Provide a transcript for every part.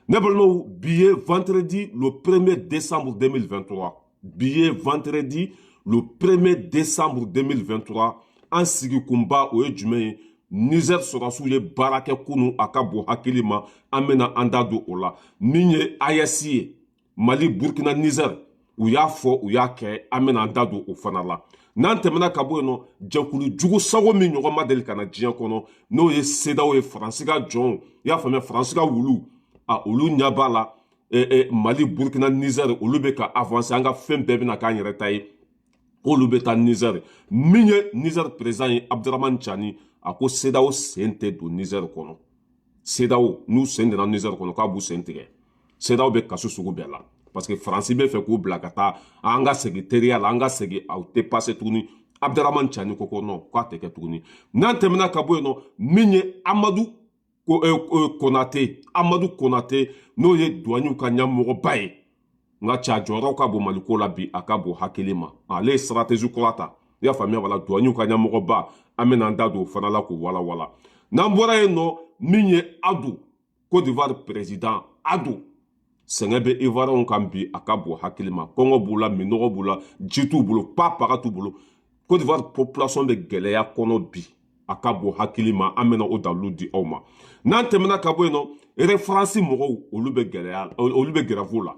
Nebelno, billet vendredi le 1er décembre 2023. Billet vendredi le 1er décembre 2023. En sigi kumba o jume Niger sera sous les barake kunu akabo hakilima amena andado ola. Minye ayasi Mali Burkina Niger ou ya fo ou ya ke amena andado o fanala. Nantemena kabo no jankulu jugu sawo mi nyogo madel kana jian kono no ye seda o ye fransiga John ya fami fransiga wulu a olu nyabala Mali Burkina Niger olu be ka avancer anga fem bebe na ka nyere tay olu be ta Niger minye Niger président Abdurrahman Chani ako sedao sente do Niger kono sedao nous sende na Niger kono ka bu sente sedao be kaso sugu bela parce que France be fe ko blakata anga secrétariat anga segi au te passer tourni Abdurrahman Chani ko no ko te ke tourni nan temena kabo no minye Amadou Amadou Konate no ye douaniu ka nyamoro baye nga cha joro ka bo maliko la bi akabo hakilima ale stratégie kolata ya famia wala douaniu ka nyamoro ba amena ndado fana la ko wala nambora no minye Adou Côte d'Ivoire président Adou sengebe Ivoire on kambi akabo hakilima Congo bula minoro bula jitu bulu paratu bulu Côte d'Ivoire population de geleya kono bi akabo hakilima amena o daludi awma nantemena kabo no référence mogo olube geleya olube gravula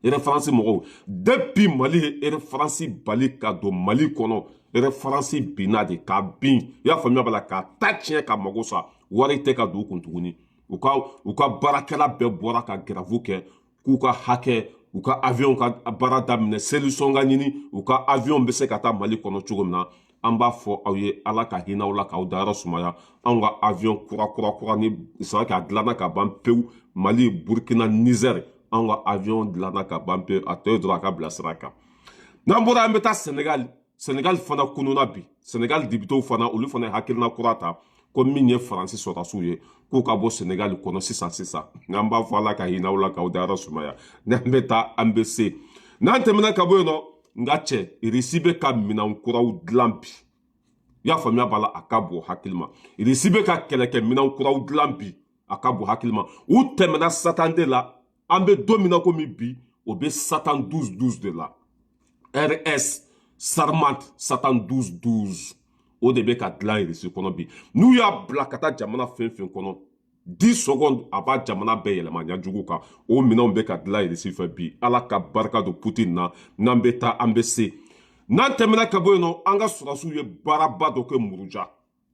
référence mogo depuis Mali référence bali ka do Mali kono référence binade ka bin ya famia bala ka tachien ka magosa wari te ka do kuntuguni uka barakela be bora ka gravu ke kuka hake uka avion ka barada mine solution ga nini uka avion be se ka ta Mali kono chugomna amba fo awye ala ka hina wala ka udara sumaya anga avion kura ni isa ka glana ka bampeu Mali Burkina Niger anga avion glana ka bampeu atoy dra ka blasraka nambura ambeta Senegal fana kununa bi Senegal dibito fana olu fana hakilna kurata ko minye France sota suye ko ka bo Senegal kono sisa ngamba fo ala ka hina wala ka udara sumaya nambeta ambese nantemena kabo no ngache irisibe ka mina nkuraw dlampi ya famia bala akabo hakilma irisibe ka keleke mina nkuraw dlampi akabo hakilma u temena satande la ambe domina komi bi obe satan 12 de la RS Sarmant satan 12 o de be ka dlan irisi kono bi nu ya blakata jamana fen kono 10 secondes aba jamana be yelema nya jugu ka o mina be ka dlan irisi fe bi ala ka barka do Putin na nambeta ambese nan temena kabo no anga surasu ye baraba do ke muruja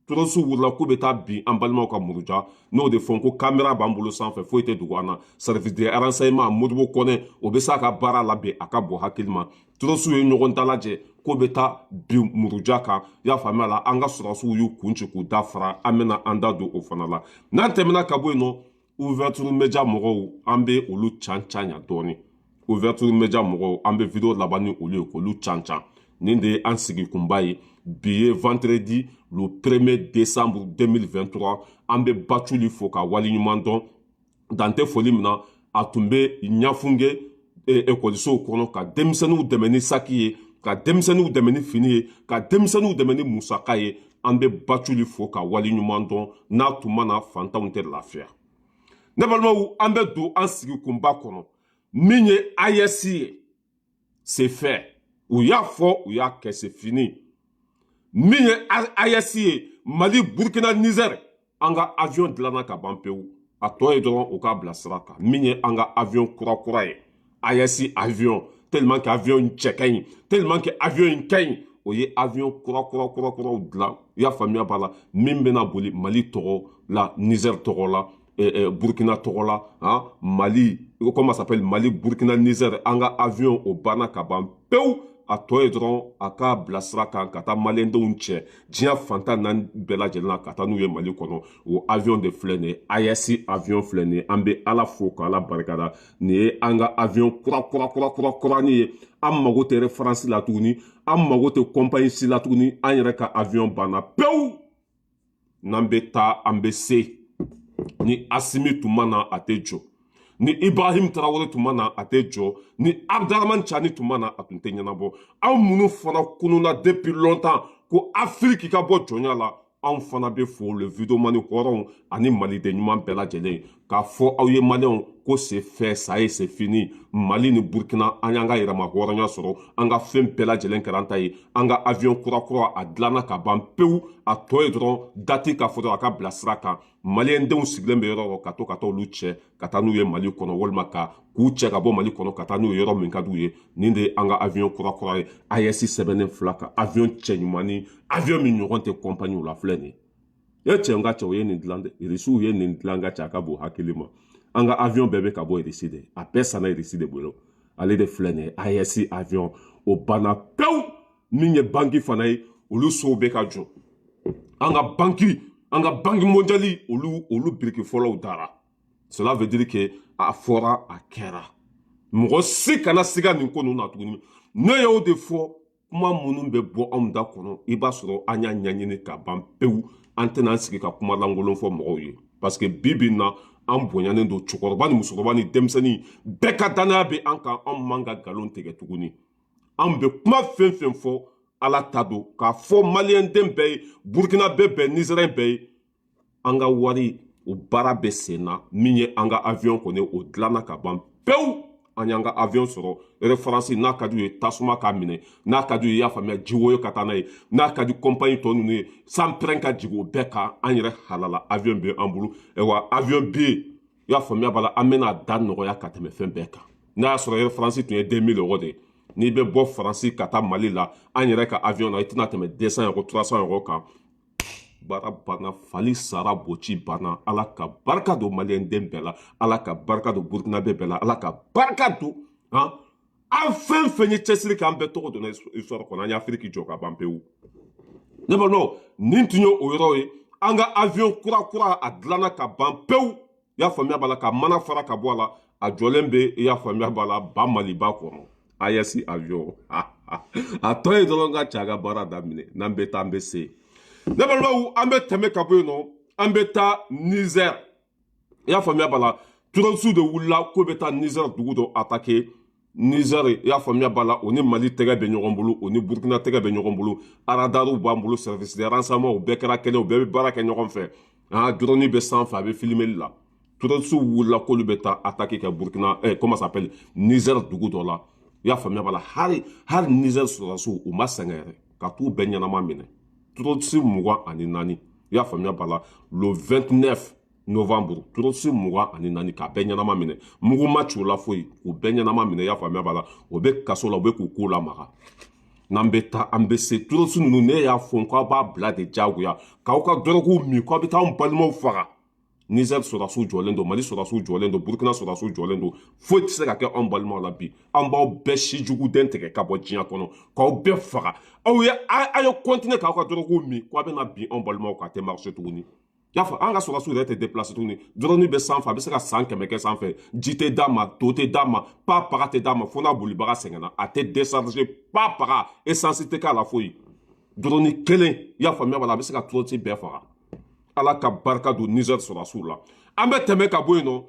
torosu wurla ko beta bi ambalma ka muruja no de fonko camera bambulo sans fe foite dugwana service de renseignement modbo kone obesa ka bara labe akabo hakilma torosu ye nyogon talaje ko beta bi muruja ka ya famala anga surasu yu kunchi ku dafra amena anda do ofanala nan temena kabo no ouverture media mogo ambe olu chanchanya doni ouverture media mogo ambe video labani olu ko lu chancha ninde ansigi kumbaye billet vendredi le 1er décembre 2023 ambe batuli foka wali nyumandon dante folimna atumbe nyafunge ekoliso kono ka demsenu demeni sakiye ka demsenu demeni finiye ka demsenu demeni musakaye ambe batuli foka wali nyumandon na tumana fantaunte lafia nebalma ambe do ansigi kumba kono minye ayesi c'est fait ou ya fo ou ya que c'est fini minye ayesi Mali Burkina Niger anga avion dilana ka bampeu atoye doron o ka blasraka minye anga avion kura ayesi avion tellement que avion tchekay tellement que avion kay oye avion kura dila ya famia bala mimbena boli Mali togo la Niger togo la Burkina togo la hein? Mali comment ça s'appelle Mali Burkina Niger anga avion o bana ka bampeu atoye dron aka blasra kan kata malendo unche dia fanta nan bela jelna kata nou ye Mali kono o avion de flene ayasi avion flene ambe ala foka ala barkada ni anga avion kura ni amago te référence la tuguni amago te compagnie si la tuguni anyreka avion bana peu nambeta ambese ni Assimi Toumana atejo ni Ibrahim Traoré tumana atejo ni Abdurrahman Chani tumana atunte nyanabo aw munu fana kununa depuis longtemps ko Afrique ka bo jonya la an fana be fo le video mani horon ani Mali de nyuman bela jele k'a fɔ aw ye maliyɛnw ko c'est fait ça y est c'est fini Mali ni Burkina an y'an ka yɛrɛma hɔrɔnya sɔrɔ an ka fɛn bɛɛ lajɛlen kɛra an ta ye an ka avion kura a dilanna ka ban pewu a tɔ ye dɔrɔn dati k'a fɔ dɔrɔn a ka bila sira kan maliyɛndenw sigilen bɛ yɔrɔ yɔrɔ ka to ka taa olu cɛ ka taa n'u ye Mali kɔnɔ walima ka k'u cɛ ka bɔ Mali kɔnɔ ka taa n'u ye yɔrɔ min ka d'u ye nin de ye an ka avion kura ye AES sɛbɛnnen fila kan avion cɛɲuman ni avion min ɲɔgɔn tɛ compagnie la filɛ nin ye. Ye cɛ n ka cɛ o ye nin dilan dɛ irisiw ye nin dilan ka cɛ a ka bon hakili ma an ka avion bɛɛ bɛ ka bɔ irisi de a bɛɛ sanna irisi de bolo ale de filɛ nin ye AES avion o banna pewu min ye banki fana ye olu sow bɛ ka jɔ an ka banki mondiali olu biriki fɔlɔw dara cela veut dire que a fɔra a kɛra mɔgɔ si kana siga nin ko ninnu na tuguni ne y'o de fɔ kuma minnu bɛ bɔ anw da kɔnɔ i b'a sɔrɔ an y'a ɲɛɲini ka ban pewu an tɛna an sigi ka kuma lankolon fɔ mɔgɔw ye parce que bi bi in na an bonyanen don cɛkɔrɔba ni musokɔrɔba ni denmisɛnnin bɛɛ ka danaya bɛ an kan anw man ka nkalon tigɛ tuguni an bɛ kuma fɛn fɛn fɔ ala ta don k'a fɔ maliyɛnden bɛɛ ye burukina bɛɛ nizɛriyɛn bɛɛ ye an ka wari o baara bɛ sen na min ye an ka avion kɔni o dilanna ka ban pewu an y'an ka avion sɔrɔ référence n'a ka d'u ye tasuma k'a minɛ n'a ka d'u ye i y'a faamuya jiwoyo ka taa n'a ye n'a ka di compagnie tɔ ninnu ye sanpɛrɛn ka jigin o bɛɛ kan an yɛrɛ halala avion bɛ an bolo wa avion bɛ yen i y'a faamuya b'a la an bɛna da nɔgɔya ka tɛmɛ fɛn bɛɛ kan n'a y'a sɔrɔ référence tun ye 2000 euros de n'i bɛ bɔ faransi ka taa mali la an yɛrɛ ka avion na i tɛna tɛmɛ 200 euros 300 euros kan baara banna fali sara boci banna ala ka barika don maliyɛnden bɛɛ la ala ka barika don burukinabe bɛɛ la ala ka barika don an fɛn fɛn ye cɛsiri k'an bɛɛ tɔgɔ donna histoire kɔnɔ an ye afiriki jɔ ka ban pewu ne balimaw nin tun ye o yɔrɔ ye an ka avion kura a dilanna ka ban pewu i y'a faamuya b'a la ka mana fara ka bɔ a la a jɔlen bɛ i y'a faamuya b'a la ba maliba kɔnɔ AES avion a tɔ ye dɔrɔn ka cɛ a ka baara daminɛ n'an bɛ taa an bɛ se ne balimaw an bɛ tɛmɛ ka bɔ yen nɔ an bɛ taa Niger i y'a faamuya b'a la terroriste de wulila k'o bɛ taa Niger dugu dɔ attaquer Niger i y'a faamuya b'a la o ni Mali tɛgɛ bɛ ɲɔgɔn bolo o ni Burkina tɛgɛ bɛ ɲɔgɔn bolo radariw b'an bolo service de renseignement o bɛɛ kɛra kelen o bɛɛ bɛ baara kɛ ɲɔgɔn fɛ drone bɛ sanfɛ a bɛ filmeli la terroriste wulila k'olu bɛ taa attaquer kɛ Burkina comment ça s'appelle Niger dugu dɔ la i y'a faamuya b'a la hali Niger sɔrɔdasiw u ma sɛgɛn yɛrɛ ka t'u bɛɛ ɲɛnama minɛ terroriste 24 i y'a faamuya b'a la le 29 novembre terroriste 24 k'a bɛɛ ɲɛnama minɛ mugu ma ci o la foyi k'u bɛɛ ɲɛnama minɛ i y'a faamuya b'a la o bɛ kaso la u bɛ k'u ko lamaga n'an bɛ taa an bɛ se terroriste ninnu ne y'a fɔ k'aw b'a bila de diyagoya k'aw ka dɔrɔguw min k'aw bɛ taa an balimaw faga Niger sɔrɔdasiw jɔlen don Mali sɔrɔdasiw jɔlen don Burkina sɔrɔdasiw jɔlen don foyi tɛ se ka kɛ anw balimaw la bi an b'aw bɛɛ si juguden tigɛ ka bɔ diɲɛ kɔnɔ k'aw bɛɛ faga aw ye continuer k'aw ka dɔrɔguw min k'aw bɛna bin anw balimaw kan a tɛ marché tuguni y'a fɔ an ka sɔrɔdasiw yɛrɛ tɛ déplacer tuguni drone bɛ sanfɛ a bɛ se ka san 100 kɛ sanfɛ ji tɛ d'a ma to tɛ d'a ma paga tɛ d'a ma fo n'a bolibaga sɛgɛnna a tɛ décharger paga essence tɛ k'a la foyi drone kelen i y'a faamuya b'a la a bɛ se ka terroriste bɛɛ faga ala ka barika don Niger sɔrɔdasiw la an bɛ tɛmɛ ka bɔ yen nɔ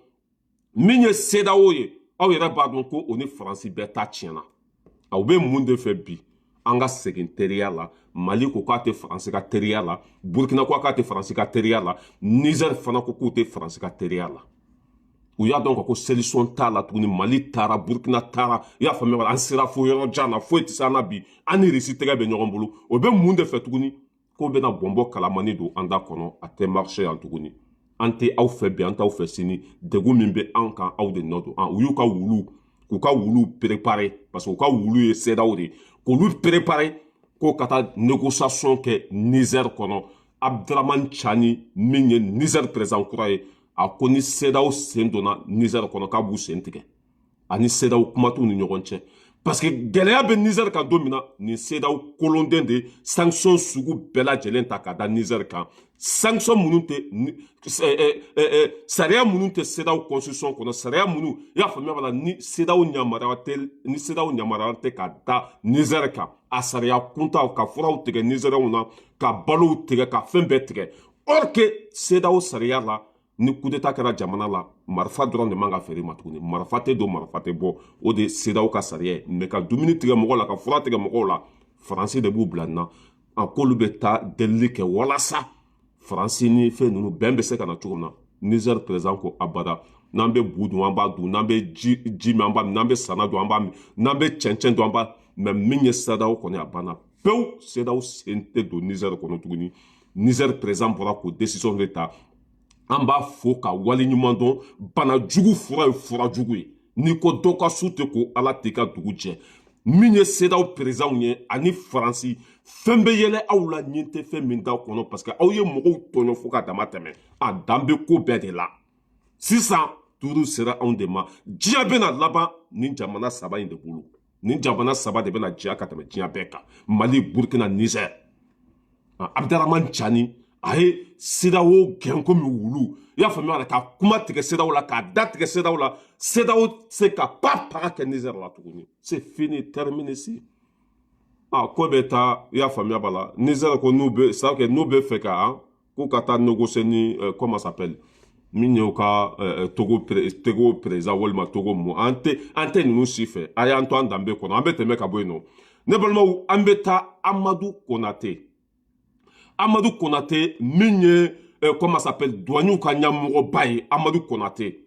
min ye CEDEAO ye aw yɛrɛ b'a dɔn ko o ni faransi bɛɛ ta tiɲɛna aw bɛ mun de fɛ bi an ka segin teriya la Mali ko k'a tɛ faransi ka teriya la Burkina ko k'a tɛ faransi ka teriya la Niger fana ko k'u tɛ faransi ka teriya la u y'a dɔn ko solution t'a la tuguni Mali taara Burkina taara i y'a faamuya an sera fo yɔrɔ jan na foyi tɛ se an na bi an ni Russie tɛgɛ bɛ ɲɔgɔn bolo o bɛ mun de fɛ tuguni ko bɛna bɔnbɔ kalamani don an da kɔnɔ a tɛ marché yan tuguni an tɛ aw fɛ bi an t'aw fɛ sini degun min bɛ an kan aw de nɔ don u y'u ka wulu k'u ka wulu préparer parce que u ka wulu ye CEDEAO de k'olu préparer ko ka taa négociation kɛ Niger kɔnɔ Abdraman Chani min ye Niger président kura ye a ko ni CEDEAO sen donna Niger kɔnɔ k'a b'u sen tigɛ ani CEDEAO kuma t'u ni ɲɔgɔn cɛ parce que gɛlɛya bɛ Niger kan don min na nin CEDEAO kolonden de sanction sugu bɛɛ lajɛlen ta ka da Niger kan sanction minnu tɛ sariya minnu tɛ CEDEAO constitution kɔnɔ sariya minnu i y'a faamuya b'a la ni CEDEAO yamaruya tɛ ka da Niger kan a sariya kuntaw ka furaw tigɛ Nigériens na ka balow tigɛ ka fɛn bɛɛ tigɛ or que CEDEAO sariya la ni coup d'état kɛra jamana la marifa dɔrɔn de man ka feere ma tuguni marifa tɛ don marifa tɛ bɔ o de CEDEAO ka sariya ye mais ka dumuni tigɛ mɔgɔw la ka fura tigɛ mɔgɔw la faransi de b'u bila nin na a k'olu bɛ taa delili kɛ walasa faransi ni fɛn ninnu bɛn bɛ se ka na cogo min na Niger président ko abada n'an bɛ bu dun an b'a dun n'an bɛ ji min an b'a min n'an bɛ sana dun an b'a min n'an bɛ cɛncɛn dun an b'a mais min ye CEDEAO kɔni a banna pewu CEDEAO sen tɛ don Niger kɔnɔ tuguni Niger président bɔra k'o décision de ta an b'a fo ka wali ɲuman dɔn bana jugu fura ye fura jugu ye n'i ko dɔ ka su tɛ ko ala t'i ka dugu jɛ min ye CEDEAO président ye ani Faransi fɛn bɛ yɛlɛ aw la ɲin tɛ fɛn min d'aw kɔnɔ parce que aw ye mɔgɔw tɔɲɔ fo ka dama tɛmɛ a dan bɛ ko bɛɛ de la sisan tuuru sera anw de ma diɲɛ bɛna laban nin jamana saba in de bolo nin jamana saba de bɛna diɲɛ ka tɛmɛ diɲɛ bɛɛ kan Mali Burkina Niger Abdramane Tchani a ye CEDEAO gɛn komi wulu i y'a faamuya la ka kuma tigɛ CEDEAO la k'a da tigɛ CEDEAO la CEDEAO tɛ se ka paga kɛ Niger la tuguni c'est fini terminé ici ko bɛ taa i y'a faamuya b'a la Niger ko n'u bɛ fɛ ka k'u ka taa négocier ni comment ça s'appelle min y'u ka Togo président walima Togo mu an tɛ ninnu si fɛ a y'an to an danbe kɔnɔ an bɛ tɛmɛ ka bɔ yen nɔ ne balimaw an bɛ taa Amadou Konaté min ye comment ça s'appelle douaniw ka ɲɛmɔgɔba ye Amadou Konaté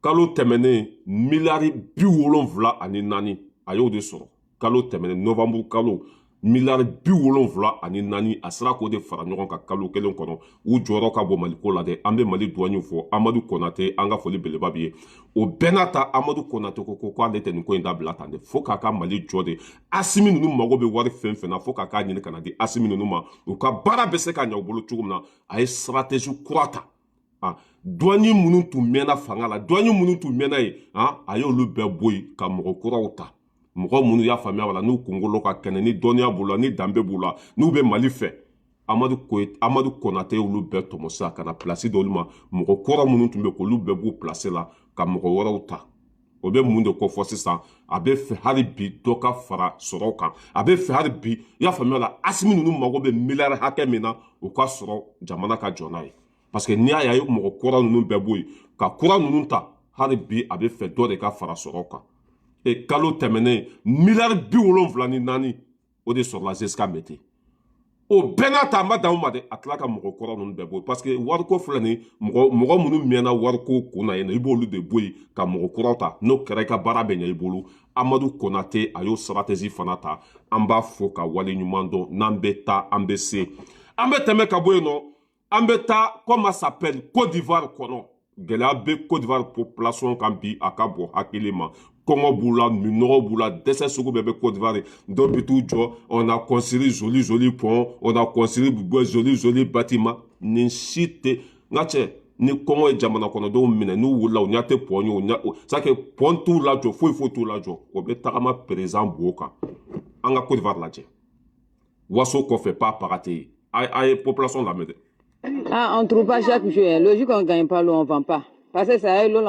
kalo tɛmɛnen miliyari 74 a y'o de sɔrɔ kalo tɛmɛnen novembre kalo miliyari 74 a sera k'o de fara ɲɔgɔn kan kalo kelen kɔnɔ u jɔyɔrɔ ka bɔ Mali ko la dɛ an bɛ Mali douaniw fɔ Amadou Konaté an ka foli beleba b'i ye o bɛɛ n'a ta Amadou Konaté ko k'ale tɛ nin ko in dabila tan dɛ fo k'a ka Mali jɔ de Assimi ninnu mago bɛ wari fɛn fɛn na fo k'a k'a ɲini ka na di Assimi ninnu ma u ka baara bɛ se ka ɲɛ u bolo cogo min na a ye stratégie kura ta douanier minnu tun mɛnna fanga la douanier minnu tun mɛnna yen a y'olu bɛɛ bɔ yen ka mɔgɔ kuraw ta mɔgɔ minnu y'a faamuya wala n'u kunkolo ka kɛnɛ ni dɔnniya b'u la ni danbe b'u la n'u bɛ Mali fɛ Amadou Konaté y'olu bɛɛ tɔmɔ sisan ka na place d'olu ma mɔgɔ kura minnu tun bɛ k'olu bɛɛ b'u place la ka mɔgɔ wɛrɛw ta o bɛ mun de kofɔ sisan a bɛ fɛ hali bi dɔ ka fara sɔrɔ kan a bɛ fɛ hali bi i y'a faamuya la Assimi ninnu mago bɛ miliyari hakɛ min na u ka sɔrɔ jamana ka jɔ n'a ye parce que n'i y'a ye mɔgɔ kura ninnu bɛɛ bɔ yen ka kura ninnu ta hali bi a bɛ fɛ dɔ de ka fara sɔrɔ kan kalo tɛmɛnen miliyari 74 o de sɔrɔla ZSCA Mété o bɛɛ n'a ta a ma dan o ma dɛ a tila ka mɔgɔ kura ninnu bɛɛ bɔ yen parce que wariko filɛ nin mɔgɔ minnu mɛnna wariko kun na yen nɔ i b'olu de bɔ yen ka mɔgɔ kuraw ta n'o kɛra i ka baara bɛ ɲɛ i bolo Amadou Konaté a y'o stratégie fana ta an b'a fɔ ka wale ɲuman dɔn n'an bɛ taa an bɛ se an bɛ tɛmɛ ka bɔ yen nɔ an bɛ taa comment ça s'appelle Côte d'Ivoire kɔnɔ gɛlɛya bɛ Côte d'Ivoire population kan bi a ka bɔ hakili ma kɔngɔ b'u la minɔgɔ b'u la dɛsɛ sugu bɛɛ bɛ Côte d'Ivoire dɔw bɛ t'u jɔ on a construit joli pont on a construit joli bâtiment nin si tɛ n ka cɛ ni kɔngɔ ye jamana kɔnɔdenw minɛ n'u wulila u ɲɛ tɛ pont ye c'est à dire pont t'u lajɔ foyi t'u lajɔ o bɛ tagama président bo kan an ka Côte d'Ivoire lajɛ waso kɔfɛ pas pagate a ye population lamɛn dɛ. On ne trouve pas chaque jour. Logique, on ne gagne pas l'eau, on ne vend pas. Parce que ça, l'eau,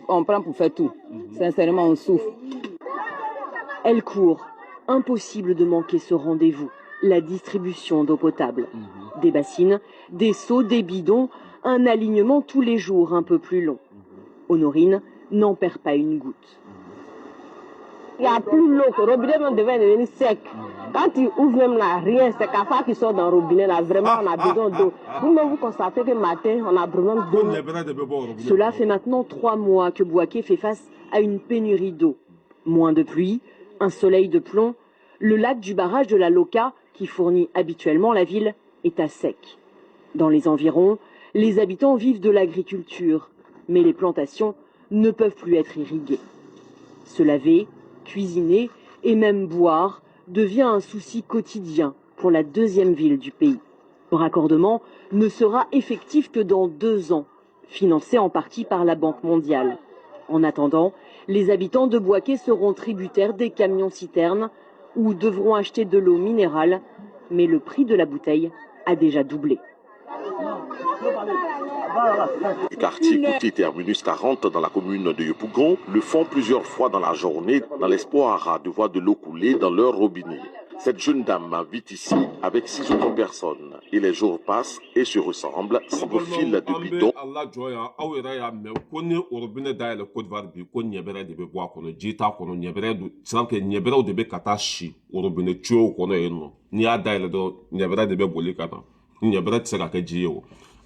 on prend pour faire tout. Sincèrement, on souffre. Elle court. Impossible de manquer ce rendez-vous. La distribution d'eau potable. Des bassines, des seaux, des bidons. Un alignement tous les jours un peu plus long. Honorine n'en perd pas une goutte. Il n'y a plus l'eau, le robinet devait devenir sec. Quand tu ouvres même là, rien, c'est qu'à faire qui sort dans le robinet là, vraiment on a besoin d'eau. Vous-même vous constatez que matin, on a besoin d'eau. Cela fait maintenant 3 mois que Bouaké fait face à une pénurie d'eau. Moins de pluie, un soleil de plomb, le lac du barrage de la Loca, qui fournit habituellement la ville, est à sec. Dans les environs, les habitants vivent de l'agriculture, mais les plantations ne peuvent plus être irriguées. Se laver, cuisiner et même boire devient un souci quotidien pour la deuxième ville du pays. Le raccordement ne sera effectif que dans 2 ans, financé en partie par la Banque mondiale. En attendant, les habitants de Bouaké seront tributaires des camions-citernes ou devront acheter de l'eau minérale, mais le prix de la bouteille a déjà doublé. Du quartier côtier terminus 40 dans la commune de Yopougon le font plusieurs fois dans la journée dans l'espoir de voir de l'eau couler dans leur robinet. Cette jeune dame vit ici avec 6 autres personnes et les jours passent et se ressemblent sans des fils de bidons.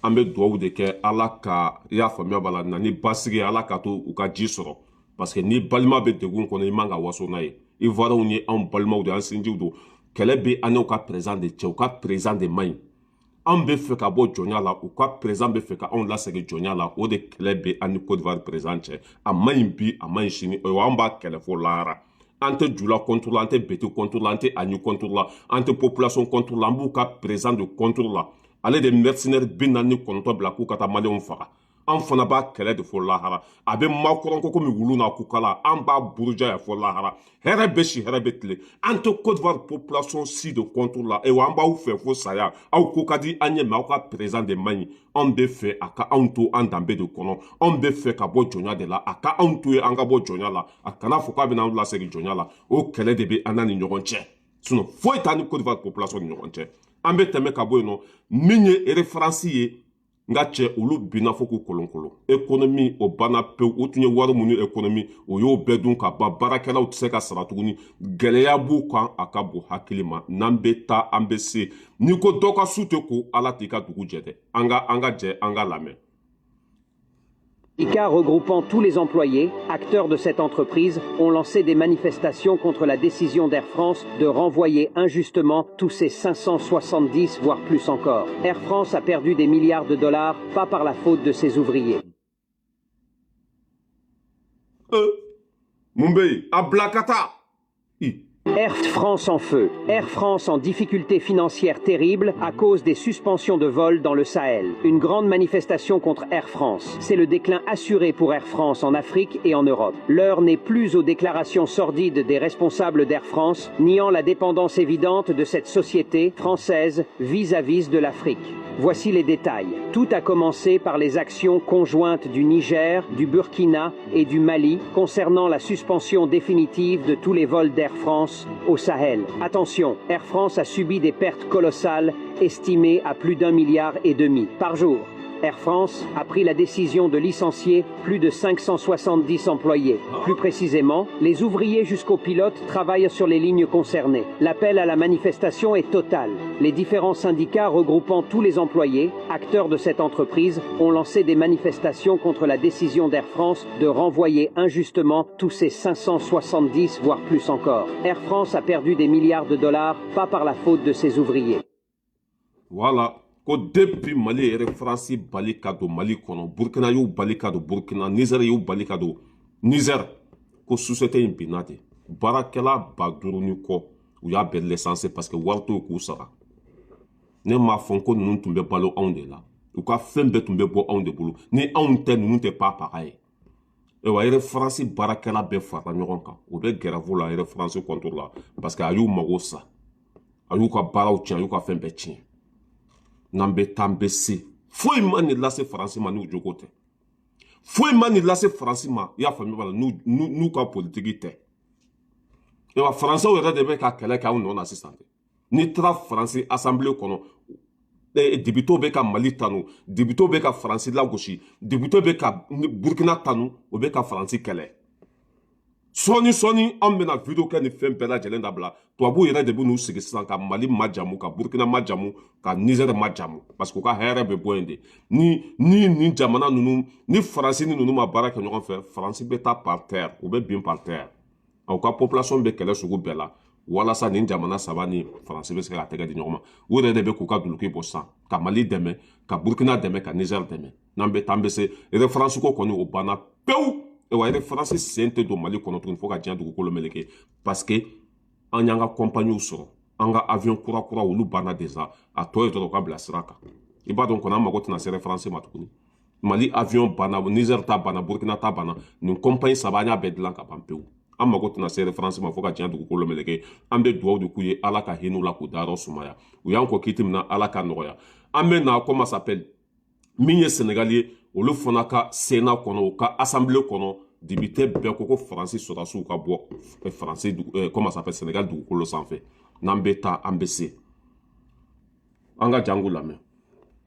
an bɛ dugawu de kɛ ala ka i y'a faamuya b'a la na ni basigi ye ala ka to u ka ji sɔrɔ parce que ni balima bɛ degun kɔnɔ i man ka waso n'a ye ivoiriyɛnw ye anw balimaw de an sinjiw don kɛlɛ bɛ an n'u ka président de cɛ u ka président de man ɲi an bɛ fɛ ka bɔ jɔnya la u ka président bɛ fɛ ka anw lasegin jɔnya la o de kɛlɛ bɛ an ni Côte d'Ivoire président cɛ a man ɲi bi a man ɲi sini an b'a kɛlɛ fo lahara an tɛ jula contre la an tɛ beti contre la an tɛ aɲu contre la an tɛ population contre la an b'u ka président de contre la ale de mercenaire 49 bila k'u ka taa maliyɛnw faga an fana b'a kɛlɛ de fo lahara a bɛ makɔrɔn ko komi wulu n'a kukala an b'a buruja ya fo lahara hɛrɛ bɛ si hɛrɛ bɛ tile an tɛ Côte d'Ivoire population si de contre la wa an b'aw fɛ fo saya aw ko ka di an ɲɛ mɛ aw ka président de man ɲi an bɛ fɛ a ka anw to an danbe de kɔnɔ an bɛ fɛ ka bɔ jɔnya de la a ka anw to ye an ka bɔ jɔnya la a kana fɔ k'a bɛna anw lasegin jɔnya la o kɛlɛ de bɛ an n'a ni ɲɔgɔn cɛ sinon foyi t'an ni Côte d'Ivoire population ni ɲɔgɔn cɛ an bɛ tɛmɛ ka bɔ yen nɔ min ye référence ye nga cɛ olu binna fo k'u kolonkolon économie o banna pewu o tun ye wari minnu économie o y'o bɛɛ dun ka ban baarakɛlaw tɛ se ka sara tuguni gɛlɛya b'u kan a ka bon hakili ma n'an bɛ taa an bɛ se n'i ko dɔ ka su tɛ ko ala t'i ka dugu jɛ dɛ an ka jɛ an ka lamɛn. syndicats regroupant tous les employés, acteurs de cette entreprise, ont lancé des manifestations contre la décision d'Air France de renvoyer injustement tous ces 570, voire plus encore. Air France a perdu des milliards de dollars, pas par la faute de ses ouvriers. Mumbai, à Blakata. Air France en feu. Air France en difficulté financière terrible à cause des suspensions de vols dans le Sahel. Une grande manifestation contre Air France. C'est le déclin assuré pour Air France en Afrique et en Europe. L'heure n'est plus aux déclarations sordides des responsables d'Air France, niant la dépendance évidente de cette société française vis-à-vis de l'Afrique. Voici les détails. Tout a commencé par les actions conjointes du Niger, du Burkina et du Mali concernant la suspension définitive de tous les vols d'Air France au Sahel. Attention, Air France a subi des pertes colossales estimées à plus d'1,5 milliard par jour. Air France a pris la décision de licencier plus de 570 employés. Plus précisément, les ouvriers jusqu'aux pilotes travaillent sur les lignes concernées. L'appel à la manifestation est total. Les différents syndicats regroupant tous les employés, acteurs de cette entreprise, ont lancé des manifestations contre la décision d'Air France de renvoyer injustement tous ces 570, voire plus encore. Air France a perdu des milliards de dollars, pas par la faute de ses ouvriers. Voilà. Ko depuis Mali yɛrɛ Faransi bali ka don Mali kɔnɔ Burkina y'u bali ka don Burkina Niger y'u bali ka don Niger ko société in binna de baarakɛla 5,000 ni kɔ u y'a bɛɛ licencié parce que wari t'o k'u sara ne m'a fɔ ko ninnu tun bɛ balo anw de la u ka fɛn bɛɛ tun bɛ bɔ anw de bolo ni anw tɛ ninnu tɛ papaga ye ewa yɛrɛ Faransi baarakɛla bɛɛ farala ɲɔgɔn kan u bɛ grève la yɛrɛ Faransi contre la parce que a y'u mago sa a y'u ka baaraw tiɲɛ a y'u ka fɛn bɛɛ tiɲɛ n'an bɛ taa an bɛ se foyi ma nin lase Faransi ma n'u jogo tɛ foyi ma nin lase Faransi ma i y'a faamuya b'a la n'u ka politiki tɛ ewa Faransɛw yɛrɛ de bɛ ka kɛlɛ kɛ anw nɔ na sisan dɛ n'i taara Faransi assemblée kɔnɔ députés bɛ ka Mali tanu députés bɛ ka Faransi lagosi députés bɛ ka Burkina tanu o bɛ ka Faransi kɛlɛ sɔɔni an bɛna video kɛ ni fɛn bɛɛ lajɛlen dabila tubabuw yɛrɛ de bɛ n'u sigi sisan ka Mali majamu ka Burkina majamu ka Niger majamu parce que u ka hɛrɛ bɛ bɔ yen de ni jamana ninnu ni Faransi ni ninnu ma baara kɛ ɲɔgɔn fɛ Faransi bɛ taa par terre u bɛ bin par terre u ka population bɛ kɛlɛ sugu bɛɛ la walasa nin jamana saba ni Faransi bɛ se ka tɛgɛ di ɲɔgɔn ma u yɛrɛ de bɛ k'u ka duloki bɔ sisan ka Mali dɛmɛ ka Burkina dɛmɛ ka Niger dɛmɛ n'an bɛ taa an bɛ se référence ko kɔni o banna pewu ewa yɛrɛ Faransi sen tɛ don Mali kɔnɔ tuguni fo ka diɲɛ dugukolo meleke parce que an y'an ka compagnie sɔrɔ an ka avion kura olu banna déjà a tɔ ye dɔrɔn u ka bila sira kan i b'a dɔn kɔni an mago tɛna se référence ma tuguni Mali avion banna Niger ta banna Burkina ta banna nin compagnie saba an y'a bɛɛ dilan ka ban pewu an mago tɛna se référence ma fo ka diɲɛ dugukolo meleke an bɛ dugawu de k'u ye ala ka hinɛ u la k'u dayɔrɔ sumaya u y'an kɔ kiti min na ala ka nɔgɔya an bɛ na comment ça s'appelle min ye Sénégal ye olu fana ka Sénat kɔnɔ u ka assemblée kɔnɔ député bɛɛ ko Faransi sɔrɔdasiw ka bɔ Faransi comment ça s'appelle Sénégal dugukolo sanfɛ n'an bɛ taa an bɛ se an ka jango lamɛn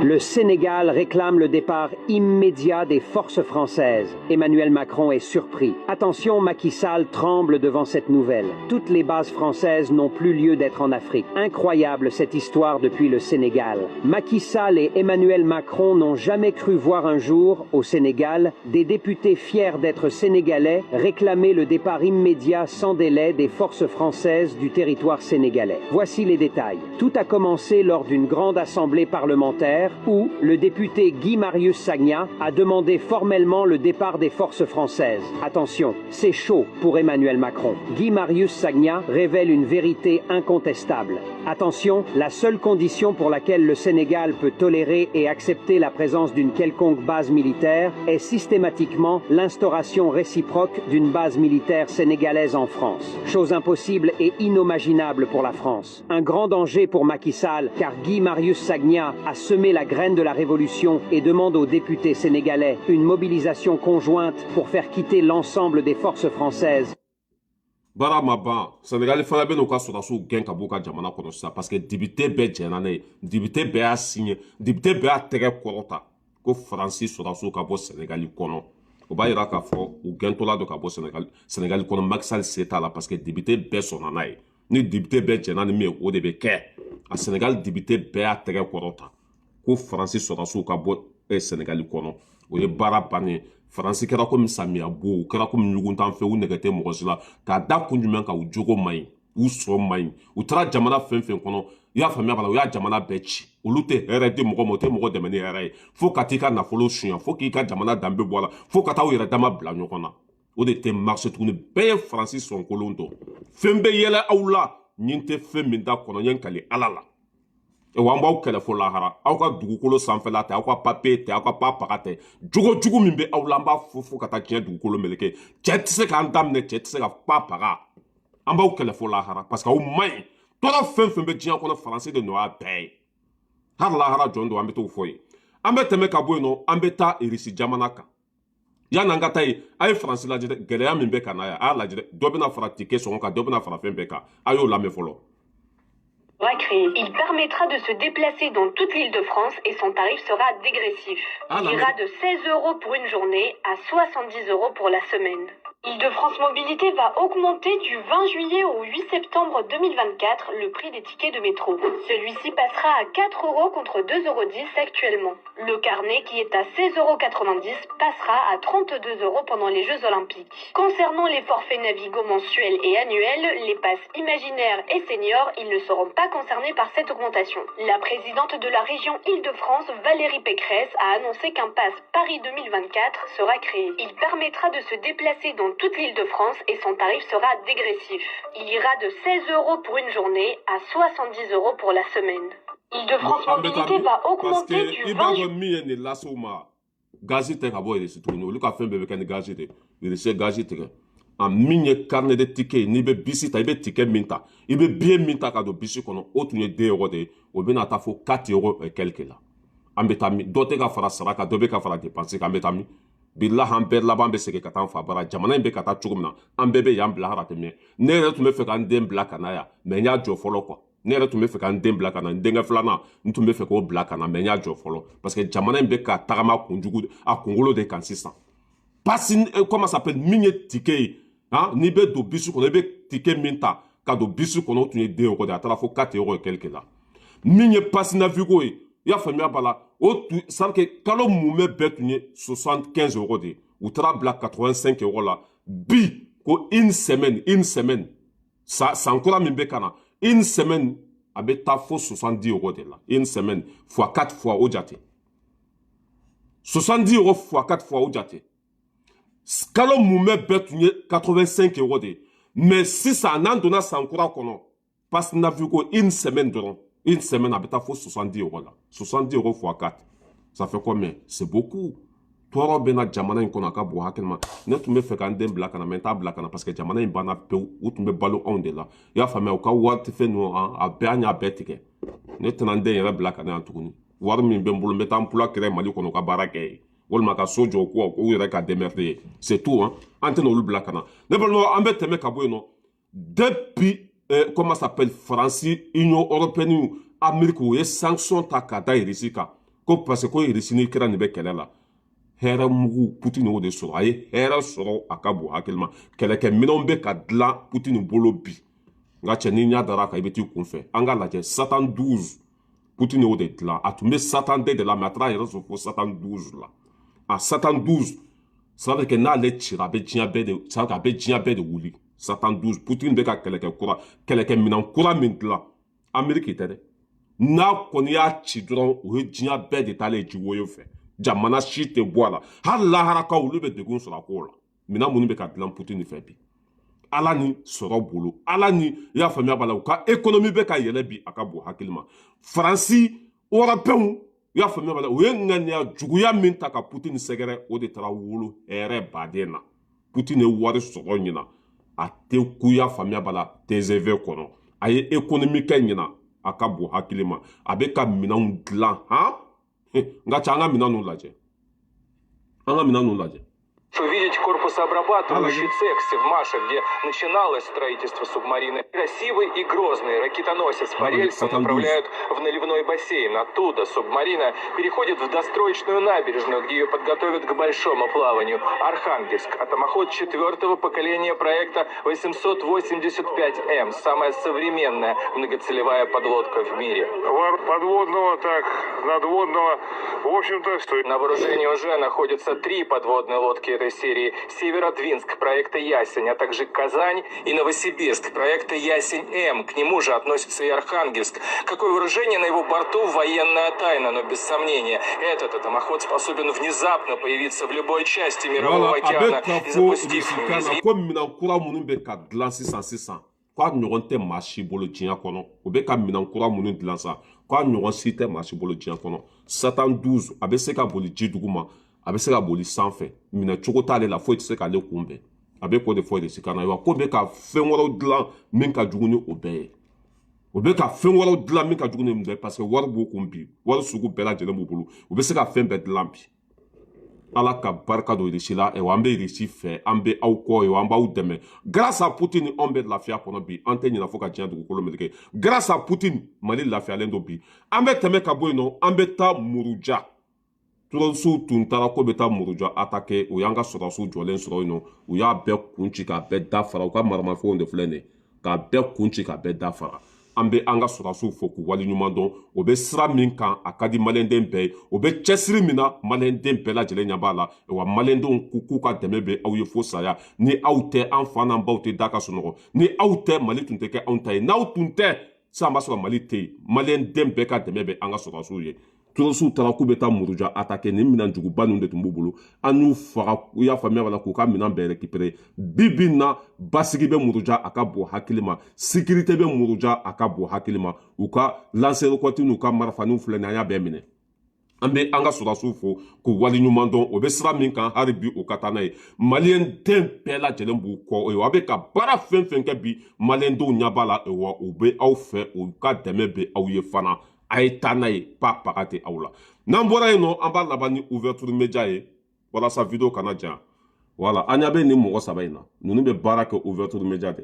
Le Sénégal réclame le départ immédiat des forces françaises. Emmanuel Macron est surpris. Attention, Macky Sall tremble devant cette nouvelle. Toutes les bases françaises n'ont plus lieu d'être en Afrique. Incroyable cette histoire depuis le Sénégal. Macky Sall et Emmanuel Macron n'ont jamais cru voir un jour, au Sénégal, des députés fiers d'être sénégalais réclamer le départ immédiat sans délai des forces françaises du territoire sénégalais. Voici les détails. Tout a commencé lors d'une grande assemblée parlementaire où le député Guy Marius Sagna a demandé formellement le départ des forces françaises. Attention, c'est chaud pour Emmanuel Macron. Guy Marius Sagna révèle une vérité incontestable. Attention, la seule condition pour laquelle le Sénégal peut tolérer et accepter la présence d'une quelconque base militaire est systématiquement l'instauration réciproque d'une base militaire sénégalaise en France. Chose impossible et inimaginable pour la France. Un grand danger pour Macky Sall, car Guy Marius Sagna a semé la graine de la révolution et demande aux députés sénégalais une mobilisation conjointe pour faire quitter l'ensemble des forces françaises. Bara ma ban Sénégal fana bɛ n'u ka sɔrɔdasiw gɛn ka b'u ka jamana kɔnɔ sisan parce que député bɛɛ jɛnna n'a ye député bɛɛ y'a signé député bɛɛ y'a tɛgɛ kɔrɔta ko Faransi sɔrɔdasiw ka bɔ Sénégal kɔnɔ o b'a yira k'a fɔ u gɛntɔla don ka bɔ Sénégal kɔnɔ Macky Sall se t'a la parce que député bɛɛ sɔnna n'a ye ni député bɛɛ jɛnna ni min ye o de bɛ kɛ a Sénégal député bɛɛ y'a tɛgɛ kɔrɔta ko Faransi sɔrɔdasiw ka bɔ Sénégal kɔnɔ o ye baara bannen Faransi kɛra komi samiya bo u kɛra komi ɲuguntan fɛ u nɛgɛ tɛ mɔgɔ si la k'a da kun jumɛn kan u jogo man ɲi u sɔn man ɲi u taara jamana fɛn fɛn kɔnɔ i y'a faamuya b'a la u y'a jamana bɛɛ ci olu tɛ hɛrɛ di mɔgɔ ma u tɛ mɔgɔ dɛmɛ ni hɛrɛ ye fo ka t'i ka nafolo suɲɛ fo k'i ka jamana danbe bɔ a la fo ka taa u yɛrɛ dama bila ɲɔgɔn na o de tɛ marché tuguni bɛɛ ye Faransi sɔnkolon dɔn fɛn bɛ yɛlɛ aw la ɲin tɛ fɛn min da kɔnɔ ɲɛ kali ala la wa an b'aw kɛlɛ fo lahara aw ka dugukolo sanfɛla tɛ aw ka papiye tɛ aw ka papaga tɛ jogo jugu min bɛ aw la an b'a fo ka taa diɲɛ dugukolo meleke cɛ tɛ se k'an daminɛ cɛ tɛ se ka papaga an b'aw kɛlɛ fo lahara parce que aw man ɲi tɔɔrɔ fɛn fɛn bɛ diɲɛ kɔnɔ Faransi de nɔ y'a bɛɛ ye hali lahara jɔn don an bɛ t'o fɔ ye an bɛ tɛmɛ ka bɔ yen nɔ an bɛ taa Irisi jamana kan yan'an ka taa yen a ye Faransi lajɛ dɛ gɛlɛya min bɛ ka na yan a y'a lajɛ dɛ dɔ bɛna fara tike sɔngɔ kan dɔ bɛna fara fɛn bɛɛ kan a y'o lamɛn fɔlɔ. Il permettra de se déplacer dans toute l'Île-de-France et son tarif sera dégressif. Il ira de 16 € pour une journée à 70 € pour la semaine. Île-de-France Mobilité va augmenter du 20 juillet au 8 septembre 2024 le prix des tickets de métro. Celui-ci passera à 4 € contre 2,10 € actuellement. Le carnet, qui est à 16,90 € passera à 32 € pendant les Jeux Olympiques. Concernant les forfaits Navigo mensuels et annuels, les passes imaginaires et seniors, ils ne seront pas concernés par cette augmentation. La présidente de la région Île-de-France, Valérie Pécresse, a annoncé qu'un pass Paris 2024 sera créé. Il permettra de se déplacer dans toute l'Île-de-France et son tarif sera dégressif. Il ira de 16 € pour une journée à 70 € pour la semaine. Île-de-France Mobilité va augmenter du 20 juillet. Gazi tɛ ka bɔ Irisi tuguni olu ka fɛn bɛɛ bɛ kɛ ni gazi de Irisi ye gazi tigɛ a min ye carnet de ticket n'i bɛ bisi ta i bɛ ticket min ta i bɛ billet min ta ka don bisi kɔnɔ o tun ye 2 € de ye o bɛna taa fo 4 € et quelque la an bɛ taa min dɔ tɛ ka fara sara kan dɔ bɛ ka fara dépense kan an bɛ taa min bilahi an bɛɛ laban bɛ segin ka taa an fa bara jamana in bɛ ka taa cogo min na an bɛɛ bɛ yan bila hara tɛ mɛn ne yɛrɛ tun bɛ fɛ ka n den bila ka na yan mais n y'a jɔ fɔlɔ quoi ne yɛrɛ tun bɛ fɛ ka n den bila ka na n denkɛ filanan n tun bɛ fɛ k'o bila ka na mais n y'a jɔ fɔlɔ parce que jamana in bɛ ka tagama kunjugu a kunkolo de kan sisan pasi comment ça s'appelle min ye ticket ye n'i bɛ don bisi kɔnɔ i bɛ ticket min ta ka don bisi kɔnɔ o tun ye 2 € de a taara fo 4 € et quelque la min ye pasi navigo ye i y'a faamuya b'a la o tun c'est à dire que kalo munmɛ bɛɛ tun ye 75 € de ye u taara bila 85 € la bi ko une semaine san kura min bɛ ka na une semaine a bɛ taa fo 70 € de la une semaine fois 4 fois o jate 70 € fois 4 fois o jate kalo munmɛ bɛɛ tun ye 85 € de ye mais sisan n'an donna san kura kɔnɔ passe navigo une semaine dɔrɔn une semaine a bɛ taa fo 70 € la 70 € fois 4 ça fait combien c'est beaucoup tɔɔrɔ bɛ na jamana in kɔnɔ a ka bon hakili ma ne tun bɛ fɛ ka n den bila ka na mais n t'a bila ka na parce que jamana in banna pewu u tun bɛ balo anw de la i y'a faamuya u ka wari fɛn ninnu a bɛɛ an y'a bɛɛ tigɛ ne tɛna n den yɛrɛ bila ka na yan tuguni wari min bɛ n bolo n bɛ taa emploi créer Mali kɔnɔ u ka baara kɛ ye walima ka so jɔ k'u yɛrɛ ka démerder ye c'est tout an tɛna olu bila ka na ne balimaw an bɛ tɛmɛ ka bɔ yen nɔ depuis comment ça s'appelle Faransi Union européenne Amérique u ye sanction ta ka da Irisi kan ko parce que ko irisini kira ni be kɛlɛ la hɛrɛ mugu Poutine o de sɔrɔ a ye hɛrɛ sɔrɔ a ka bon hakili ma kɛlɛkɛminɛnw bɛ ka dilan Poutine bolo bi nka cɛ ni ɲa dara kan i bɛ t'i kunfɛ an ka lajɛ Satan 12 Poutine o de dilan a tun bɛ Satan de la mais a taara a yɛrɛ sɔrɔ fo Satan 12 la a Satan 12 ça veut dire que n'ale cira a bɛ diɲɛ bɛɛ de ça veut dire a bɛ diɲɛ bɛɛ de wuli Satan 12 Poutine bɛ ka kɛlɛkɛminɛn kura min dilan Amérique tɛ dɛ n'a kɔni y'a ci dɔrɔn o ye diɲɛ bɛɛ de taalen ye jiwoyo fɛ jamana si tɛ bɔ a la hali laharakaw olu bɛ degun sɔrɔ a ko la minɛn minnu bɛ ka dilan Poutine fɛ bi ala ni sɔrɔ bolo ala ni i y'a faamuya b'a la u ka économie bɛ ka yɛlɛ bi a ka bon hakili ma Faransi Européens i y'a faamuya b'a la u ye ŋaniya juguya min ta ka Poutine sɛgɛrɛ o de taara wolo hɛrɛ baden na Poutine ye wari sɔrɔ ɲina a tɛ ku i y'a faamuya b'a la TGV kɔnɔ a ye économie kɛ ɲina a ka bon hakili ma a bɛ ka minɛnw dilan han nka cɛ an ka minɛn ninnu lajɛ an ka minɛn ninnu lajɛ Увидеть корпусообрабатывающий цех в Севмаше, где начиналось строительство субмарины. Красивый и грозный ракетоносец по рельсам направляют в наливной бассейн. Оттуда субмарина переходит в достроечную набережную, где ее подготовят к большому плаванию. Архангельск. Атомоход 4-го поколения проекта 885М. Самая современная многоцелевая подлодка в мире. Подводного, так, надводного, в общем-то, стоит. На вооружении уже находятся 3 подводные лодки этой серии. Северодвинск проекта «Ясень», а также Казань и Новосибирск проекта «Ясень-М». К нему же относится и Архангельск. Какое вооружение на его борту – военная тайна, но без сомнения, этот атомоход способен внезапно появиться в любой части мирового океана и запустив k'a ɲɔgɔn tɛ maa si bolo diɲɛ kɔnɔ o bɛ ka minɛn kura minnu dilan sa k'a ɲɔgɔn si tɛ maa si bolo diɲɛ kɔnɔ Satan 12 a bɛ se ka boli ji duguma a bɛ se ka boli sanfɛ minɛ cogo t'ale la foyi tɛ se k'ale kunbɛn a bɛ ko de fɔ irisi kan na wa ko bɛ ka fɛn wɛrɛw dilan min ka jugu ni o bɛɛ ye o bɛ ka fɛn wɛrɛw dilan min ka jugu ni o bɛɛ ye parce que wari b'u kun bi wari sugu bɛɛ lajɛlen b'u bolo u bɛ se ka fɛn bɛɛ dilan bi ala ka barika don irisi la an bɛ irisi fɛ an bɛ aw kɔ ye an b'aw dɛmɛ grâce à Poutine an bɛ lafiya kɔnɔ bi an tɛ ɲinɛ fo ka diɲɛ dugukolo meleke grâce à Poutine Mali lafiyalen don bi an bɛ tɛmɛ ka bɔ yen nɔ an bɛ taa Muruja turasiw tun taara ko bɛ taa Muruja attaquer o y'an ka sɔrɔdasiw jɔlen sɔrɔ yen nɔ u y'a bɛɛ kun ci k'a bɛɛ dafara u ka maramafɛnw de filɛ nin ye k'a bɛɛ kun ci k'a bɛɛ dafara an bɛ an ka sɔrɔdasiw fo k'u waleɲuman dɔn o bɛ sira min kan a ka di maliyɛnden bɛɛ ye o bɛ cɛsiri min na maliyɛnden bɛɛ lajɛlen ɲɛ b'a la wa maliyɛndenw k'u ka dɛmɛ bɛ aw ye fo saya ni aw tɛ an fa n'an baw tɛ da ka sunɔgɔ ni aw tɛ Mali tun tɛ kɛ anw ta ye n'aw tun tɛ sisan an b'a sɔrɔ Mali tɛ yen maliyɛnden bɛɛ ka dɛmɛ bɛ an ka sɔrɔdasiw ye turasiw taara k'u bɛ taa Muruja attaquer nin minɛn juguba ninnu de tun b'u bolo an y'u faga u y'a faamuya b'a la k'u ka minɛn bɛɛ récupérer bi bi in na basigi bɛ Muruja a ka bon hakili ma sécurité bɛ Muruja a ka bon hakili ma u ka lancer-roquettes n'u ka marifaninw filɛ nin an y'a bɛɛ minɛ an bɛ an ka sɔrɔdasiw fo k'u waleɲuman dɔn o bɛ sira min kan hali bi o ka taa n'a ye maliyɛnden bɛɛ lajɛlen b'u kɔ a bɛ ka baara fɛn fɛn kɛ bi maliyɛndenw ɲɛ b'a la wa u bɛ aw fɛ u ka dɛmɛ bɛ aw ye fana a ye taa n'a ye pa paga tɛ aw la n'an bɔra yen nɔ an b'a laban ni ouverture média ye walasa video kana jan wala an ɲɛ bɛ nin mɔgɔ saba in na ninnu bɛ baara kɛ ouverture média de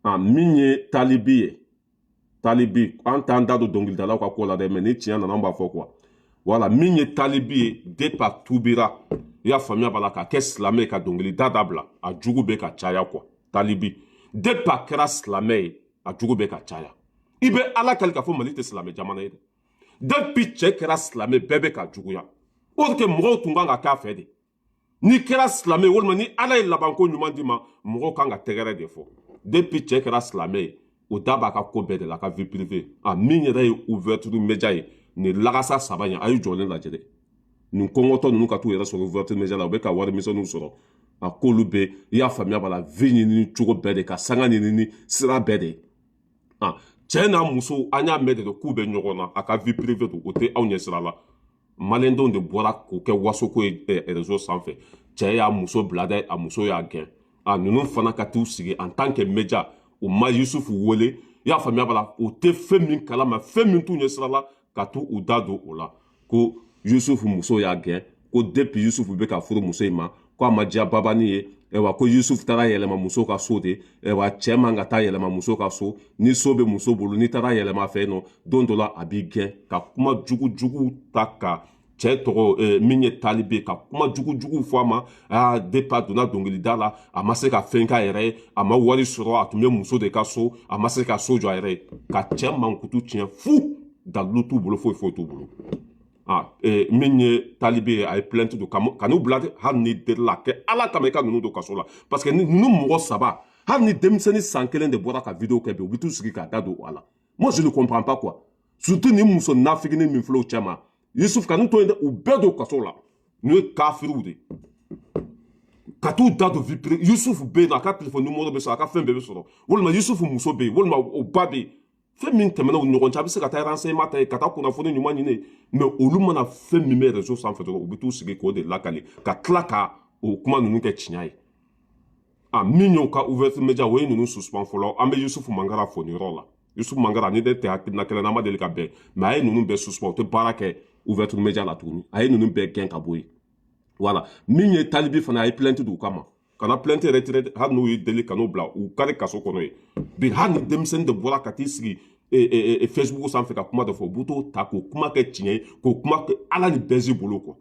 la min ye Talibi ye Talibi an t'an da don dɔnkilidalaw ka ko la dɛ mais ni tiɲɛ nana an b'a fɔ quoi wala min ye Talibi ye depuis a tubira i y'a faamuya b'a la k'a kɛ silamɛ ye ka dɔnkilida dabila a jugu bɛ ka caya quoi Talibi depuis a kɛra silamɛ ye a jugu bɛ ka caya i bɛ ala kali k'a fɔ Mali tɛ silamɛ jamana ye dɛ depuis cɛ kɛra silamɛ bɛɛ bɛ ka juguya o de kɛ mɔgɔw tun kan ka k'a fɛ de n'i kɛra silamɛ walima ni ala ye labanko ɲuman d'i ma mɔgɔw kan ka tɛgɛrɛ de fɔ depuis cɛ kɛra silamɛ ye o da b'a ka ko bɛɛ de la a ka vie privée min yɛrɛ ye ouverture média ye nin lagasa saba in a y'u jɔlen lajɛ dɛ nin kɔngɔtɔ ninnu ka t'u yɛrɛ sɔrɔ ouverture média la u bɛ ka wari misɛnninw sɔrɔ a k'olu bɛ i y'a faamuya b'a la vie ɲinini cogo bɛɛ de ka sanga ɲinini sira bɛɛ de cɛ n'a muso an y'a mɛn de k'u bɛ ɲɔgɔn na a ka vie privée don o tɛ aw ɲɛ sira la maliyɛndenw de bɔra k'o kɛ wasoko ye réseau sanfɛ cɛ y'a muso bila dɛ a muso y'a gɛn ninnu fana ka t'u sigi en tant que média u ma Yusufu wele i y'a faamuya b'a la o tɛ fɛn min kalama fɛn min t'u ɲɛ sira la ka t'u da don o la ko Yusufu muso y'a gɛn ko depuis Yusufu bɛ ka furu muso in ma ko a ma diya babani ye ko Yusuf taara yɛlɛma muso ka so de cɛ man ka taa yɛlɛma muso ka so ni so bɛ muso bolo n'i taara yɛlɛma fɛ nɔ don dɔ la a b'i gɛn ka kuma jugujugu ta ka cɛ tɔgɔ min ye talibe ka kuma jugujugu fɔ a ma depa donna dɔnkilida la a ma se ka fɛn k'a yɛrɛ ye a ma wari sɔrɔ a tun bɛ muso de ka so a ma se ka so jɔ a yɛrɛ ye ka cɛ mankutu tiɲɛ fu dalilu t'u bolo foyi foyi t'u bolo min ye talibe ye a ye plainte don ka n'u bila hali ni delila kɛ ala kama i ka ninnu don kaso la parce que ninnu mɔgɔ saba hali ni denmisɛnnin san kelen de bɔra ka vidéo kɛ bi u bɛ t'u sigi k'a da don a la moi je ne comprends pas quoi surtout ni muso nafiginin min filɛ o cɛ ma Yusuf ka n'u to yen dɛ u bɛɛ don kaso la n'u ye kafiriw de ka t'u da don vie privée Yusuf bɛ yen a ka téléphone numéro bɛ sɔrɔ a ka fɛn bɛɛ bɛ sɔrɔ walima Yusuf muso bɛ yen walima o ba bɛ yen fɛn min tɛmɛna u ɲɔgɔn cɛ a bɛ se ka taa renseignement ta yen ka taa kunnafoni ɲuman ɲini mais olu mana fɛn min bɛ réseau sanfɛ dɔrɔn u bɛ t'u sigi k'o de lakale ka tila ka o kuma ninnu kɛ tiɲɛ ye min y'o ka ouverture média o ye ninnu suspend fɔlɔ an bɛ Yusuf Mangara fo nin yɔrɔ la Yusuf Mangara ni ne tɛ hakilina kelen na an ma deli ka bɛn mais a ye ninnu bɛɛ suspend o tɛ baara kɛ ouverture média la tuguni a ye ninnu bɛɛ gɛn ka bɔ yen voilà min ye talibi fana a ye plainte d'u kama kana plainte retiré hali n'u ye deli ka n'u bila u kari kaso kɔnɔ ye bi hali ni denmisɛnnin de bɔra ka t'i sigi Facebook sanfɛ ka kuma dɔ fɔ u b'u t'o ta k'o kuma kɛ tiɲɛ ye k'o kuma kɛ ala ni bɛnzi bolo quoi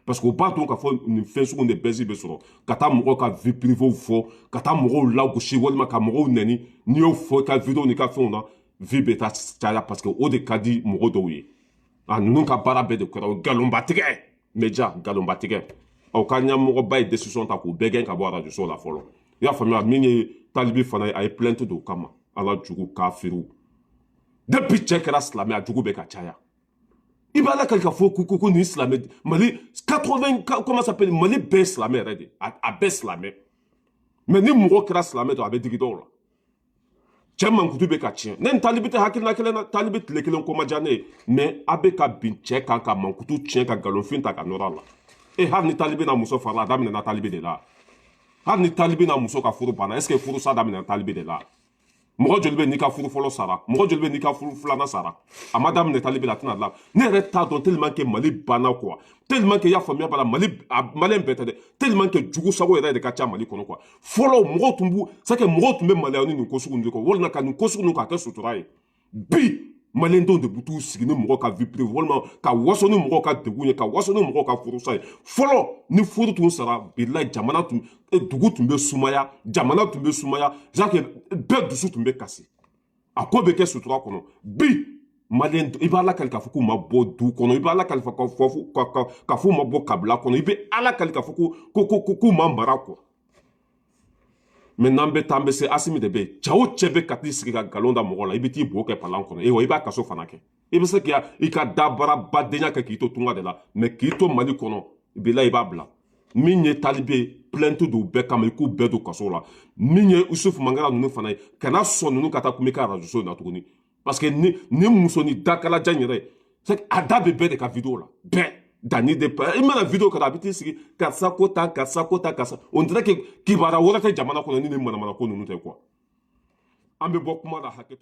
parce que o b'a dɔn k'a fɔ nin fɛn sugu de bɛnzi bɛ sɔrɔ ka taa mɔgɔw ka vie privée fɔ ka taa mɔgɔw lagosi walima ka mɔgɔw nɛni n'i y'o fɔ i ka vidéo n'i ka fɛnw na vie bɛ taa caya parce que o de ka di mɔgɔ dɔw ye ninnu ka baara bɛɛ de kɛra o galonbatigɛ média galonbatigɛ aw ka ɲɛmɔgɔba ye décision ta k'u bɛɛ gɛn ka bɔ arajoso la fɔlɔ i y'a faamuya min ye talibi fana ye a ye plainte don o kama ala jugu kafiriw depuis cɛ kɛra silamɛ a jugu bɛ ka caya i b'a la kali ka fɔ ko nin silamɛ Mali 80 comment ça s'appelle Mali bɛɛ ye silamɛ yɛrɛ de a bɛɛ silamɛ mais ni mɔgɔ kɛra silamɛ dɔrɔn a bɛ digi dɔw la cɛ mankutu bɛ ka tiɲɛ ne ni talibi tɛ hakilina kelen na talibi tile kelen ko ma diya ne ye mais a bɛ ka bin cɛ kan ka mankutu tiɲɛ ka nkalonfin ta ka nɔrɔ a la hali ni talibi n'a muso farala a daminɛna talibi de la hali ni talibi n'a muso ka furu banna est-ce que furusa daminɛna talibi de la mɔgɔ joli bɛ n'i ka furu fɔlɔ sara mɔgɔ joli bɛ n'i ka furu filanan sara a ma daminɛ talibi la a tɛna dilan ne yɛrɛ t'a dɔn tellement que Mali banna quoi tellement que i y'a faamuya b'a la Maliyɛn bɛɛ tɛ dɛ tellement que jugu sago yɛrɛ de ka ca Mali kɔnɔ quoi fɔlɔ mɔgɔw tun b'u c'est que mɔgɔw tun bɛ maloya ni nin ko sugu ninnu de kɔ walima ka nin ko sugu ninnu k'a kɛ sutura ye bi Maliyɛn denw de bɛ t'u sigi ni mɔgɔw ka vie privée walima ka waso ni mɔgɔw ka degun ye ka waso ni mɔgɔw ka furusa ye fɔlɔ ni furu tun sara bilayi jamana tun dugu tun bɛ sumaya jamana tun bɛ sumaya c'est-à-dire que bɛɛ dusu tun bɛ kasi a ko bɛ kɛ sutura kɔnɔ bi Maliyɛn i b'a lakali k'a fɔ k'u ma bɔ du kɔnɔ i b'a lakali k'a fɔ u ma bɔ kabila kɔnɔ i bɛ ala kali k'a fɔ k'u ma mara quoi mais n'an bɛ taa an bɛ se Asimi de bɛ yen cɛ o cɛ bɛ ka t'i sigi ka nkalon da mɔgɔ la i bɛ t'i bo kɛ palan kɔnɔ wa i b'a kaso fana kɛ i bɛ se k'i ka dabarabadenya kɛ k'i to tunga de la mais k'i to Mali kɔnɔ bilayi i b'a bila min ye talibe plainte don bɛɛ kama i k'u bɛɛ don kaso la min ye Yusuf Mangara ninnu fana ye kana sɔn ninnu ka taa kuma i ka arajoso in na tuguni parce que ni muso ni dakalajan yɛrɛ a da bɛ bɛɛ de ka vidéo la bɛɛ dani de i mana vidéo kɛ a bɛ t'i sigi karisa ko tan karisa ko tan karisa on dirait que kibaruya wɛrɛ tɛ jamana kɔnɔ ni nin manamana ko ninnu tɛ quoi an bɛ bɔ kuma la hakɛto